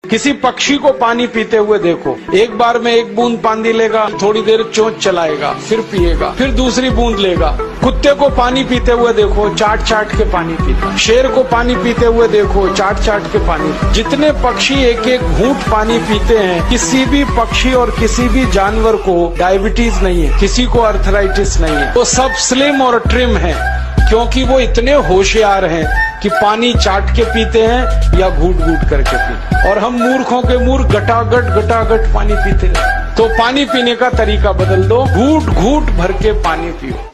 किसी पक्षी को पानी पीते हुए देखो, एक बार में एक बूंद पानी लेगा, थोड़ी देर चोंच चलाएगा, फिर पिएगा, फिर दूसरी बूंद लेगा। कुत्ते को पानी पीते हुए देखो, चाट चाट के पानी पीता। शेर को पानी पीते हुए देखो, चाट चाट के पानी। जितने पक्षी एक एक घूंट पानी पीते हैं, किसी भी पक्षी और किसी भी जानवर को डायबिटीज नहीं है, किसी को अर्थराइटिस नहीं है। वो सब स्लिम और ट्रिम है, क्योंकि वो इतने होशियार हैं कि पानी चाट के पीते हैं या घूट घूट करके पीते। और हम मूर्खों के मूर्ख गटागट पानी पीते हैं। तो पानी पीने का तरीका बदल दो, घूट घूट भर के पानी पियो।